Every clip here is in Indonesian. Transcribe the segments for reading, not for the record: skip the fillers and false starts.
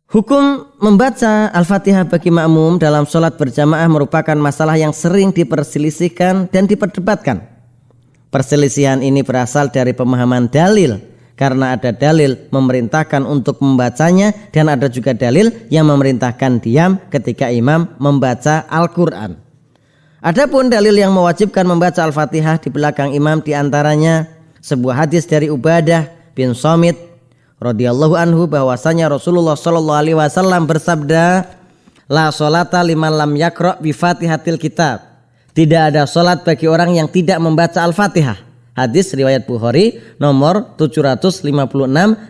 Hukum membaca Al-Fatihah bagi makmum dalam sholat berjamaah merupakan masalah yang sering diperselisihkan dan diperdebatkan. Perselisihan ini berasal dari pemahaman dalil, karena ada dalil memerintahkan untuk membacanya dan ada juga dalil yang memerintahkan diam ketika imam membaca Al-Quran. Adapun dalil yang mewajibkan membaca Al-Fatihah di belakang imam diantaranya sebuah hadis dari Ubadah bin Samit radhiyallahu anhu bahwasanya Rasulullah sallallahu alaihi wasallam bersabda, la sholata liman lam yaqra bi Fatihatil kitab. Tidak ada salat bagi orang yang tidak membaca Al-Fatihah. Hadis riwayat Bukhari nomor 756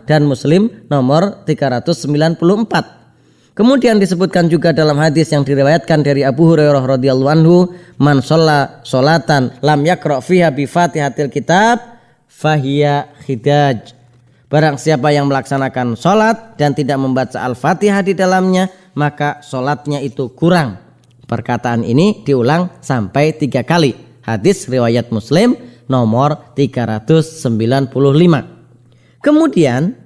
dan Muslim nomor 394. Kemudian disebutkan juga dalam hadis yang diriwayatkan dari Abu Hurairah radhiyallahu anhu, man shalla sholatan lam yaqra fiha bi Fatihatil kitab fahiya khidaj. Barang siapa yang melaksanakan sholat dan tidak membaca Al-Fatihah di dalamnya, maka sholatnya itu kurang. Perkataan ini diulang sampai 3 kali. Hadis riwayat Muslim nomor 395. Kemudian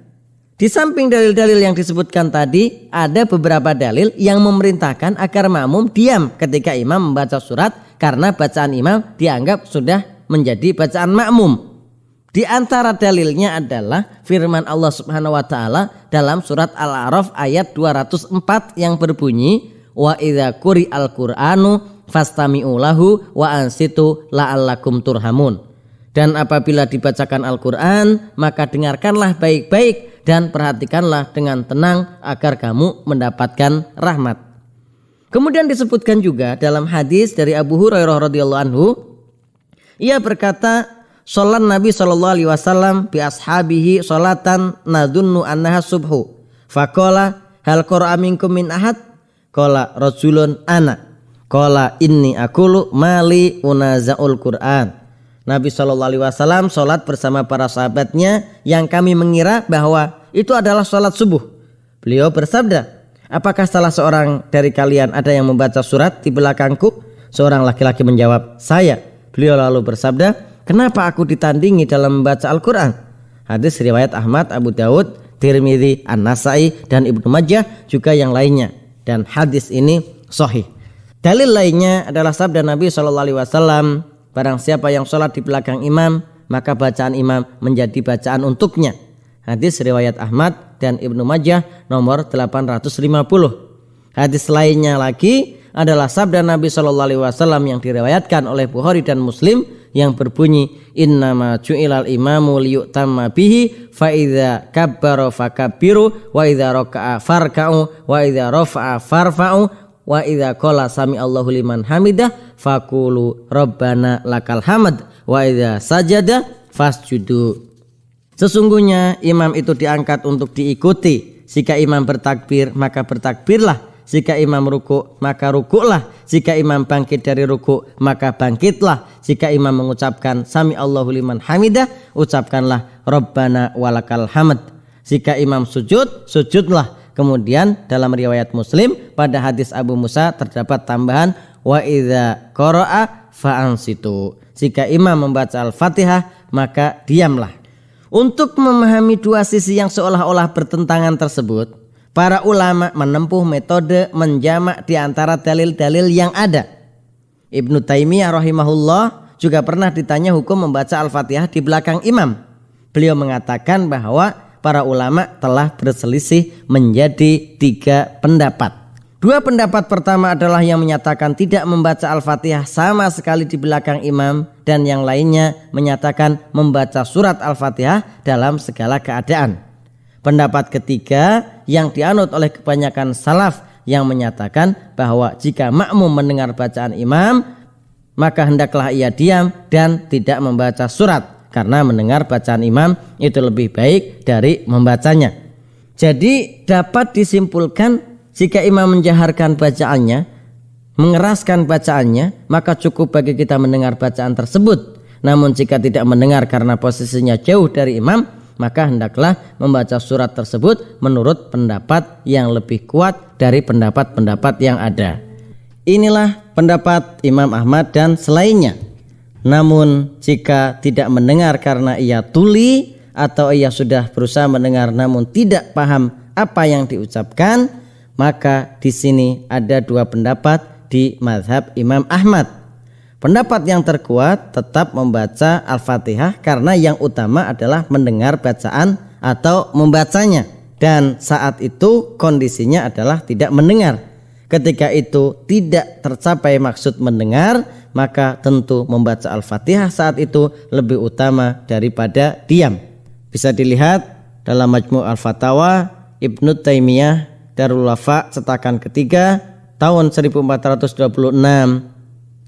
di samping dalil-dalil yang disebutkan tadi, ada beberapa dalil yang memerintahkan agar makmum diam ketika imam membaca surat, karena bacaan imam dianggap sudah menjadi bacaan makmum. Di antara dalilnya adalah firman Allah Subhanahu wa taala dalam surat Al-A'raf ayat 204 yang berbunyi, wa idza quri'al qur'anu fastami'u lahu wa ansitu la'allakum turhamun. Dan apabila dibacakan Al-Quran, maka dengarkanlah baik-baik dan perhatikanlah dengan tenang agar kamu mendapatkan rahmat. Kemudian disebutkan juga dalam hadis dari Abu Hurairah radhiyallahu anhu, ia berkata, sholat Nabi sallallahu alaihi wasallam bi ashabihi sholatan nadunnu annaha subhu. Faqala hal qara'a minkum min ahad? Qala rajulun ana. Qala inni aqulu mali unazaul Qur'an. Nabi SAW sholat bersama para sahabatnya yang kami mengira bahwa itu adalah sholat subuh. Beliau bersabda, apakah salah seorang dari kalian ada yang membaca surat di belakangku? Seorang laki-laki menjawab, saya. Beliau lalu bersabda, kenapa aku ditandingi dalam membaca Al-Quran? Hadis riwayat Ahmad, Abu Daud, Tirmidzi, An-Nasai, dan Ibnu Majah, juga yang lainnya. Dan hadis ini sahih. Dalil lainnya adalah sabda Nabi SAW, barang siapa yang sholat di belakang imam, maka bacaan imam menjadi bacaan untuknya. Hadis riwayat Ahmad dan Ibnu Majah nomor 850. Hadis lainnya lagi adalah sabda Nabi SAW yang diriwayatkan oleh Bukhari dan Muslim yang berbunyi, innama ju'ilal imamu liyutamma bihi fa idza kabbara fakabbiru wa idza raka'a farka'u wa idza rafa'a farfa'u wa idza qala sami Allahu liman hamidah faqulu rabbana lakal hamd wa idza sajada fasjudu. Sesungguhnya imam itu diangkat untuk diikuti. Jika imam bertakbir maka bertakbirlah, jika imam ruku maka rukuklah, jika imam bangkit dari ruku maka bangkitlah, jika imam mengucapkan sami Allahu liman hamidah ucapkanlah rabbana walakal hamd, jika imam sujud sujudlah. Kemudian dalam riwayat Muslim pada hadis Abu Musa terdapat tambahan wa idza qara'a fa'ansitu. Jika imam membaca Al-Fatihah maka diamlah. Untuk memahami dua sisi yang seolah-olah bertentangan tersebut, para ulama menempuh metode menjamak di antara dalil-dalil yang ada. Ibnu Taimiyah rahimahullah juga pernah ditanya hukum membaca Al-Fatihah di belakang imam. Beliau mengatakan bahwa para ulama telah berselisih menjadi 3 pendapat. 2 pendapat pertama adalah yang menyatakan tidak membaca Al-Fatihah sama sekali di belakang imam, dan yang lainnya menyatakan membaca surat Al-Fatihah dalam segala keadaan. Pendapat ketiga yang dianut oleh kebanyakan salaf yang menyatakan bahwa jika makmum mendengar bacaan imam, maka hendaklah ia diam dan tidak membaca surat, karena mendengar bacaan imam itu lebih baik dari membacanya. Jadi dapat disimpulkan jika imam menjaharkan bacaannya, mengeraskan bacaannya, maka cukup bagi kita mendengar bacaan tersebut. Namun jika tidak mendengar karena posisinya jauh dari imam, maka hendaklah membaca surat tersebut menurut pendapat yang lebih kuat dari pendapat-pendapat yang ada. Inilah pendapat Imam Ahmad dan selainnya. Namun jika tidak mendengar karena ia tuli atau ia sudah berusaha mendengar namun tidak paham apa yang diucapkan, maka di sini ada dua pendapat di mazhab Imam Ahmad. Pendapat yang terkuat tetap membaca Al-Fatihah karena yang utama adalah mendengar bacaan atau membacanya, dan saat itu kondisinya adalah tidak mendengar. Ketika itu tidak tercapai maksud mendengar, maka tentu membaca Al-Fatihah saat itu lebih utama daripada diam. Bisa dilihat dalam Majmu' Al-Fatawa Ibnu Taimiyah Darul Wafa cetakan ketiga tahun 1426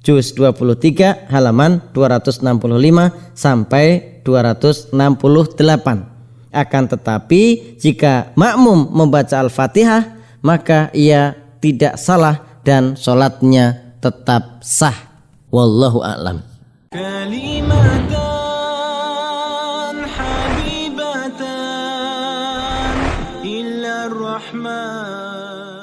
juz 23 halaman 265 sampai 268. Akan tetapi jika makmum membaca Al-Fatihah, maka ia tidak salah dan sholatnya tetap sah. Wallahu a'lam. Kalimatan habibatan ila rahman.